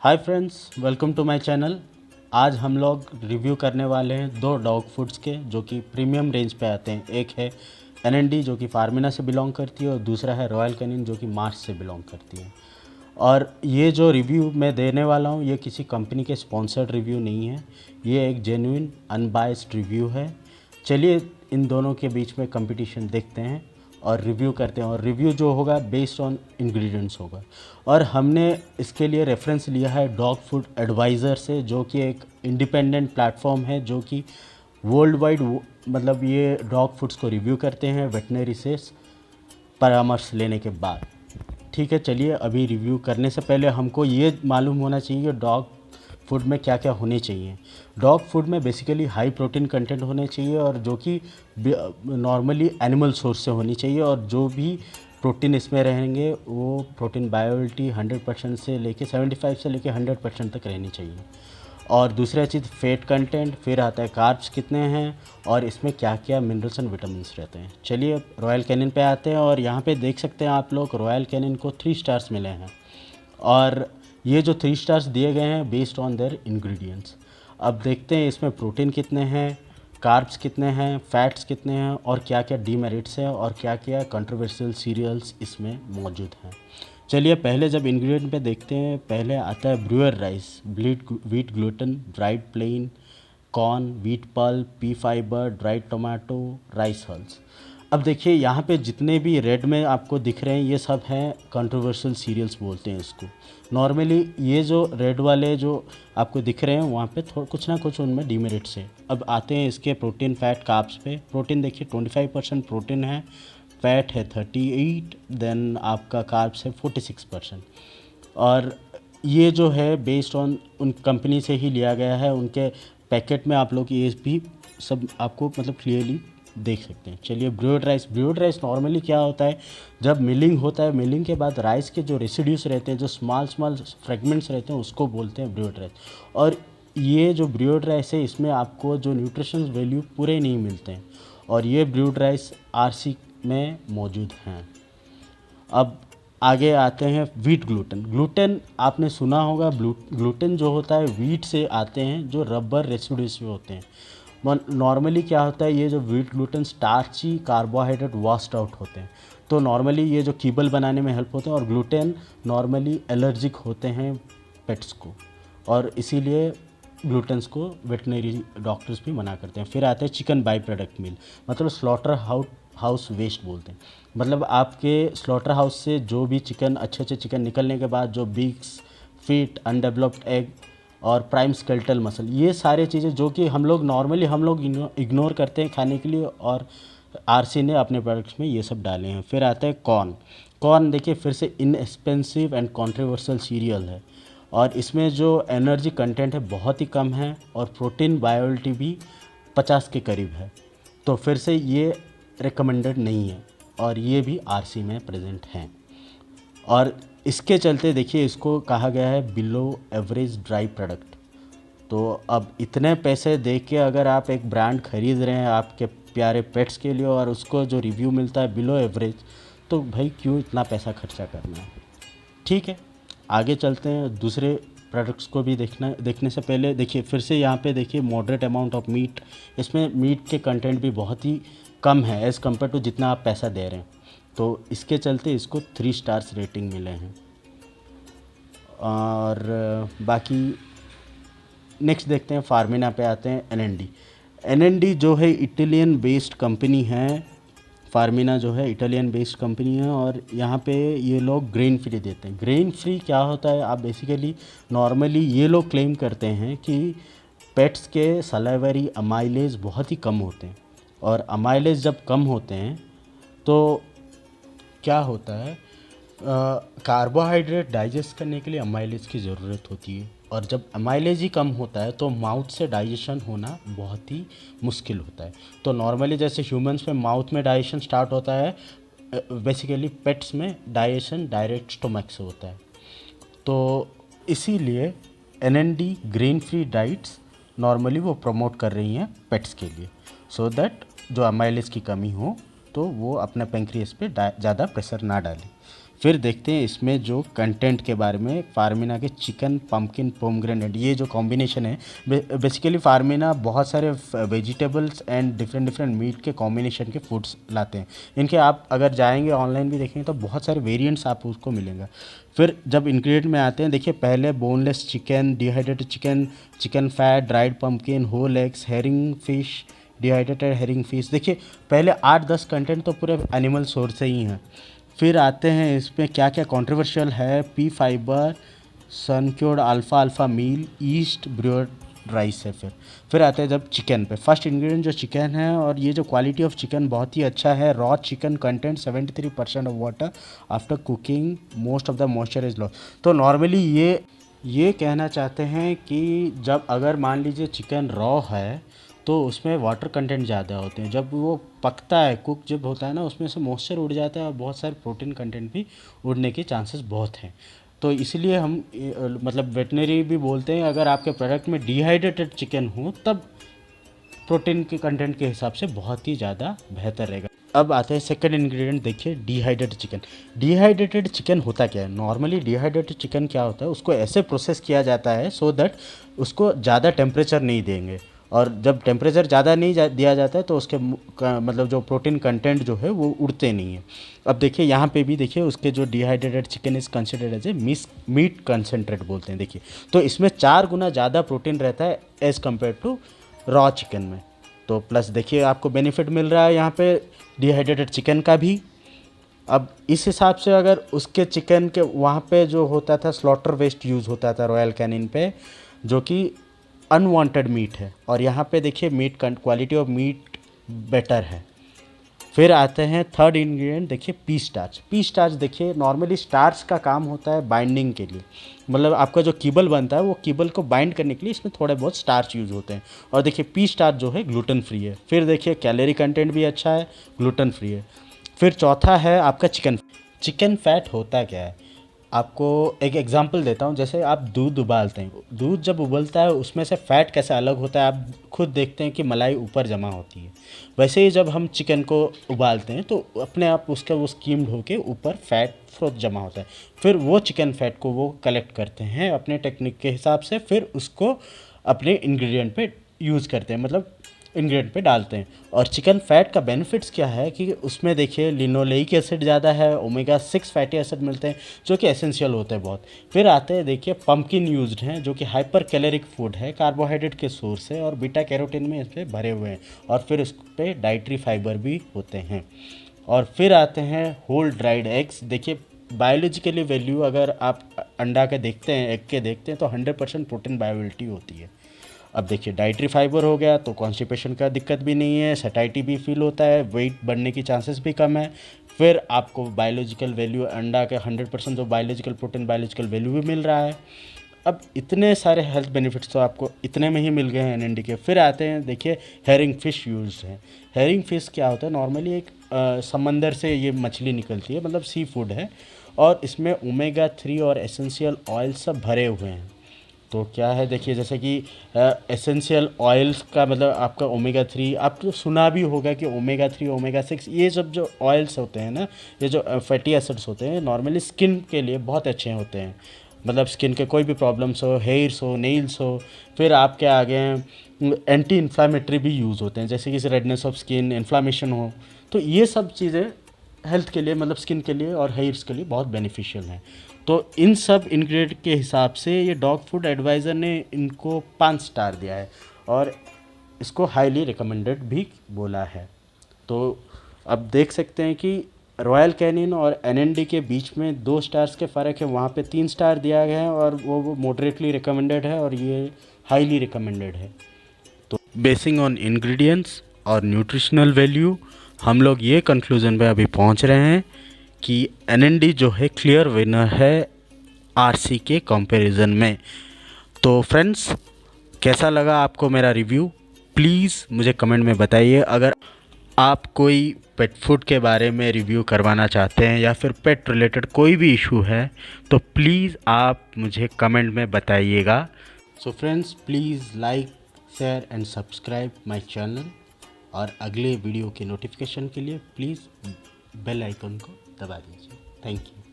Hi friends, welcome to my channel. आज हम लोग रिव्यू करने वाले हैं दो डॉग फूड्स के जो कि प्रीमियम रेंज पे आते हैं। एक है एनएनडी जो कि फार्मिना से बिलोंग करती है और दूसरा है रॉयल कैनिन जो कि मार्स से बिलोंग करती है। और ये जो रिव्यू मैं देने वाला हूँ ये किसी कंपनी के स्पॉन्सर्ड रिव्यू नहीं है, ये एक जेन्युइन अनबायस्ड रिव्यू है। चलिए इन दोनों के बीच में कंपटीशन देखते हैं और रिव्यू करते हैं। और रिव्यू जो होगा बेस्ड ऑन इंग्रेडिएंट्स होगा। और हमने इसके लिए रेफरेंस लिया है डॉग फूड एडवाइज़र से, जो कि एक इंडिपेंडेंट प्लेटफॉर्म है जो कि वर्ल्ड वाइड मतलब ये डॉग फूड्स को रिव्यू करते हैं वेटनरी से परामर्श लेने के बाद। ठीक है, चलिए अभी रिव्यू करने से पहले हमको ये मालूम होना चाहिए डॉग फूड में क्या क्या होने चाहिए। डॉग फूड में बेसिकली हाई प्रोटीन कंटेंट होने चाहिए और जो कि नॉर्मली एनिमल सोर्स से होनी चाहिए, और जो भी प्रोटीन इसमें रहेंगे वो प्रोटीन बायोटिलिटी 100% से लेके 75 से लेके 100% तक रहनी चाहिए। और दूसरा चीज़ फेट कंटेंट, फिर आता है कार्ब्स कितने हैं और इसमें क्या क्या मिनरल्स एंड विटामिन्स रहते हैं। चलिए अब रॉयल कैनिन पे आते हैं और यहाँ पे देख सकते हैं आप लोग रॉयल कैनिन को 3 स्टार्स मिले हैं। और ये जो 3 स्टार्स दिए गए हैं बेस्ड ऑन देयर इंग्रेडिएंट्स। अब देखते हैं इसमें प्रोटीन कितने हैं, कार्ब्स कितने हैं, फैट्स कितने हैं और क्या क्या डीमेरिट्स हैं और क्या क्या कंट्रोवर्शियल सीरियल्स इसमें मौजूद हैं। चलिए पहले जब इंग्रेडिएंट पे देखते हैं, पहले आता है brewer rice, wheat gluten, dried plain, corn, wheat pulp, pea fibre, dried tomato, rice hulls. अब देखिए यहाँ पे जितने भी रेड में आपको दिख रहे हैं ये सब हैं कंट्रोवर्शियल सीरियल्स बोलते हैं इसको। नॉर्मली ये जो रेड वाले जो आपको दिख रहे हैं वहाँ पे कुछ ना कुछ उनमें डीमेरिट्स है। अब आते हैं इसके प्रोटीन फैट कार्ब्स पे। प्रोटीन देखिए 25% प्रोटीन है, फैट है 38, देन आपका कार्ब्स है 46%। और ये जो है बेस्ड ऑन उन कंपनी से ही लिया गया है, उनके पैकेट में आप लोग ये भी सब आपको मतलब क्लियरली देख सकते हैं। चलिए ब्रूअड राइस नॉर्मली क्या होता है, जब मिलिंग होता है मिलिंग के बाद राइस के जो रेसिड्यूज रहते हैं, जो स्मॉल फ्रेगमेंट्स रहते हैं उसको बोलते हैं ब्रूअड राइस। और ये जो ब्रूअड राइस है इसमें आपको जो न्यूट्रिशन वैल्यू पूरे नहीं मिलते हैं, और ये ब्रूअड राइस आरसी में मौजूद हैं। अब आगे आते हैं व्हीट ग्लूटेन आपने सुना होगा। ग्लूटेन जो होता है व्हीट से आते हैं जो रबर रेसिड्यूज में होते हैं। नॉर्मली क्या होता है, ये जो wheat gluten starchy carbohydrate washed out होते हैं, तो नॉर्मली ये जो कीबल बनाने में हेल्प होते हैं। और ग्लूटेन नॉर्मली एलर्जिक होते हैं पेट्स को, और इसीलिए ग्लूटेंस को वेटनरी डॉक्टर्स भी मना करते हैं। फिर आते हैं चिकन बाई प्रोडक्ट मील, मतलब स्लॉटर हाउस वेस्ट बोलते हैं। मतलब आपके स्लॉटर हाउस से जो भी चिकन अच्छे चिकन निकलने के बाद जो बीक्स, फीट, अनडेवलप्ड एग और प्राइम स्केलेटल मसल, ये सारे चीज़ें जो कि हम लोग नॉर्मली इग्नोर करते हैं खाने के लिए, और आरसी ने अपने प्रोडक्ट्स में ये सब डाले हैं। फिर आता है कॉर्न देखिए फिर से इनएक्सपेंसिव एंड कॉन्ट्रोवर्शियल सीरियल है, और इसमें जो एनर्जी कंटेंट है बहुत ही कम है और प्रोटीन बायोटिलिटी भी 50 के करीब है। तो फिर से ये रिकमेंडेड नहीं है, और ये भी आरसी में प्रेजेंट हैं। और इसके चलते देखिए इसको कहा गया है बिलो एवरेज ड्राई प्रोडक्ट। तो अब इतने पैसे दे के अगर आप एक ब्रांड खरीद रहे हैं आपके प्यारे पेट्स के लिए और उसको जो रिव्यू मिलता है बिलो एवरेज, तो भाई क्यों इतना पैसा खर्चा करना है। ठीक है, आगे चलते हैं। दूसरे प्रोडक्ट्स को भी देखने से पहले देखिए फिर से यहाँ पे देखिए मॉडरेट अमाउंट ऑफ मीट, इसमें मीट के कंटेंट भी बहुत ही कम है एज़ कम्पेयर टू जितना आप पैसा दे रहे हैं, तो इसके चलते इसको 3 स्टार्स रेटिंग मिले हैं। और बाकी नेक्स्ट देखते हैं, फार्मिना पे आते हैं। एनएनडी जो है इटालियन बेस्ड कंपनी है। फार्मिना जो है इटालियन बेस्ड कंपनी है, और यहाँ पे ये लोग ग्रेन फ्री देते हैं। ग्रेन फ्री क्या होता है, आप बेसिकली नॉर्मली ये लोग क्लेम करते हैं कि पेट्स के सलाइवरी अमाइलेज बहुत ही कम होते हैं, और अमाइलेज जब कम होते हैं तो क्या होता है, कार्बोहाइड्रेट डाइजेस्ट करने के लिए अमाइलेज की ज़रूरत होती है, और जब अमाइलेज ही कम होता है तो माउथ से डाइजेशन होना बहुत ही मुश्किल होता है। तो नॉर्मली जैसे ह्यूमंस में माउथ में डाइजेशन स्टार्ट होता है, बेसिकली पेट्स में डाइजेशन डायरेक्ट स्टोमक से होता है। तो इसीलिए एनएनडी ग्रेन फ्री डाइट्स नॉर्मली वो प्रमोट कर रही हैं पेट्स के लिए, सो दैट जो अमाइलेज की कमी हो तो वो अपने पेंक्रियास पे ज़्यादा प्रेशर ना डाले। फिर देखते हैं इसमें जो कंटेंट के बारे में। फार्मिना के चिकन पम्पकिन पोमग्रेनेट, ये जो कॉम्बिनेशन है, बेसिकली फार्मिना बहुत सारे vegetables and different different meat के कॉम्बिनेशन के फूड्स लाते हैं। इनके आप अगर जाएंगे ऑनलाइन भी देखेंगे तो बहुत सारे वेरिएंट्स आपको उसको मिलेंगे। फिर जब इंग्रेडिएंट में आते हैं, देखिए पहले boneless chicken, dehydrated chicken, chicken fat, dried pumpkin, whole eggs, herring fish, dehydrated herring fish. देखिए पहले 8-10 कंटेंट तो पूरे एनिमल सोर्स से ही हैं। फिर आते हैं इसमें क्या क्या कंट्रोवर्शियल है। पी फाइबर, सनक्योर्ड अल्फ़ा अल्फ़ा मील, ईस्ट ब्रियोड राइस है। फिर आते हैं जब चिकन पे, फर्स्ट इंग्रेडिएंट जो चिकन है, और ये जो क्वालिटी ऑफ चिकन बहुत ही अच्छा है। Raw chicken content 73% of water, after cooking most of the moisture is loss. तो नॉर्मली ये कहना चाहते हैं कि जब अगर मान लीजिए चिकन रॉ है तो उसमें वाटर कंटेंट ज़्यादा होते हैं। जब वो पकता है, कुक जब होता है ना, उसमें से मॉइस्चर उड़ जाता है और बहुत सारे प्रोटीन कंटेंट भी उड़ने के चांसेस बहुत हैं। तो इसलिए हम मतलब वेटनरी भी बोलते हैं अगर आपके प्रोडक्ट में डिहाइड्रेटेड चिकन हो तब प्रोटीन के कंटेंट के हिसाब से बहुत ही ज़्यादा बेहतर रहेगा। अब आते हैं सेकंड इंग्रेडिएंट, देखिए डिहाइड्रेटेड चिकन। डिहाइड्रेटेड चिकन होता क्या है? नॉर्मली डिहाइड्रेटेड चिकन क्या होता है, उसको ऐसे प्रोसेस किया जाता है सो दैट उसको ज़्यादा टेम्परेचर नहीं देंगे, और जब टेम्परेचर ज़्यादा नहीं दिया जाता है तो उसके मतलब जो प्रोटीन कंटेंट जो है वो उड़ते नहीं है। अब देखिए यहाँ पे भी देखिए उसके जो dehydrated chicken is considered as a meat concentrate बोलते हैं। देखिए तो इसमें 4 गुना ज़्यादा प्रोटीन रहता है as compare to raw chicken में। तो प्लस देखिए आपको बेनिफिट मिल रहा है यहाँ पे डिहाइड्रेटेड चिकन का भी। अब इस हिसाब से अगर उसके चिकन के वहाँ पे जो होता था स्लॉटर वेस्ट यूज़ होता था रॉयल कैनिन पे, जो कि अनवांटेड मीट है, और यहाँ पे देखिए meat quality of meat better है। फिर आते हैं थर्ड इंग्रेडिएंट, देखिए पी स्टार्च। पी स्टार्च देखिए नॉर्मली स्टार्च का काम होता है बाइंडिंग के लिए, मतलब आपका जो कीबल बनता है वो कीबल को बाइंड करने के लिए इसमें थोड़े बहुत स्टार्च यूज़ होते हैं। और देखिए पी स्टार्च जो है ग्लूटेन फ्री है। फिर देखिए कैलोरी कंटेंट भी अच्छा है, ग्लूटेन फ्री है। फिर चौथा है आपका चिकन। चिकन फैट होता क्या है, आपको एक एग्जांपल देता हूँ। जैसे आप दूध उबालते हैं, दूध जब उबलता है उसमें से फ़ैट कैसे अलग होता है, आप खुद देखते हैं कि मलाई ऊपर जमा होती है। वैसे ही जब हम चिकन को उबालते हैं तो अपने आप उसका वो स्कीम्ड होके ऊपर फैट फ्रोथ जमा होता है। फिर वो चिकन फैट को वो कलेक्ट करते हैं अपने टेक्निक के हिसाब से, फिर उसको अपने इंग्रेडिएंट पे यूज़ करते हैं, मतलब इंग्रेडिएंट पे डालते हैं। और चिकन फैट का बेनिफिट्स क्या है कि उसमें देखिए लिनोलेइक एसिड ज़्यादा है, ओमेगा 6 फैटी एसिड मिलते हैं जो कि एसेंशियल होते हैं बहुत। फिर आते हैं देखिए पम्पकिन यूज्ड हैं जो कि हाइपर कैलोरिक फूड है, कार्बोहाइड्रेट के सोर्स है, और बीटा कैरोटीन में इसमें भरे हुए हैं, और फिर उस पर डाइटरी फाइबर भी होते हैं। और फिर आते हैं होल ड्राइड एग्स। देखिए बायोलॉजिकली वैल्यू अगर आप अंडा के देखते हैं, एग के देखते हैं, तो 100% प्रोटीन बायोबिलिटी होती है। अब देखिए डाइटरी फाइबर हो गया तो कॉन्स्टिपेशन का दिक्कत भी नहीं है, सटाइटी भी फील होता है, वेट बढ़ने की चांसेस भी कम है। फिर आपको बायोलॉजिकल वैल्यू अंडा के 100% जो बायोलॉजिकल प्रोटीन बायोलॉजिकल वैल्यू भी मिल रहा है। अब इतने सारे हेल्थ बेनिफिट्स तो आपको इतने में ही मिल गए हैं एनएनडी के। फिर आते हैं देखिए हेरिंग फिश यूज है। हेरिंग फिश क्या होता है, नॉर्मली एक समंदर से ये मछली निकलती है, मतलब सी फूड है, और इसमें ओमेगा 3 और एसेंशियल ऑयल सब भरे हुए हैं। तो क्या है देखिए जैसे कि एसेंशियल ऑयल्स का मतलब आपका ओमेगा 3, आपको सुना भी होगा कि ओमेगा 3 ओमेगा 6 ये सब जो ऑयल्स होते हैं ना, ये जो फैटी एसिड्स होते हैं, नॉर्मली स्किन के लिए बहुत अच्छे होते हैं। मतलब स्किन के कोई भी प्रॉब्लम्स हो, हेयर्स हो, नेल्स हो। फिर आपके आगे एंटी इन्फ्लामेटरी भी यूज़ होते हैं, जैसे कि रेडनेस ऑफ स्किन, इन्फ्लामेशन हो, तो ये सब चीज़ें हेल्थ के लिए, मतलब स्किन के लिए और हेयर्स के लिए बहुत बेनिफिशियल हैं। तो इन सब इंग्रेडिएंट के हिसाब से ये डॉग फूड एडवाइज़र ने इनको 5 स्टार दिया है, और इसको हाईली रिकमेंडेड भी बोला है। तो अब देख सकते हैं कि रॉयल कैनिन और एनएनडी के बीच में 2 स्टार्स के फ़र्क है, वहाँ पे 3 स्टार दिया गया है, और वो मॉडरेटली रिकमेंडेड है, और ये हाईली रिकमेंडेड है। तो बेसिंग ऑन इंग्रेडिएंट्स और न्यूट्रिशनल वैल्यू हम लोग ये कंक्लूज़न पे अभी पहुंच रहे हैं कि एनएनडी जो है क्लियर विनर है आरसी के कंपैरिजन में। तो फ्रेंड्स कैसा लगा आपको मेरा रिव्यू, प्लीज़ मुझे कमेंट में बताइए। अगर आप कोई पेट फूड के बारे में रिव्यू करवाना चाहते हैं या फिर पेट रिलेटेड कोई भी इशू है तो प्लीज़ आप मुझे कमेंट में बताइएगा। So friends please like, share and subscribe my channel, और अगले वीडियो के नोटिफिकेशन के लिए प्लीज़ बेल आइकन को दबा दीजिए। Thank you.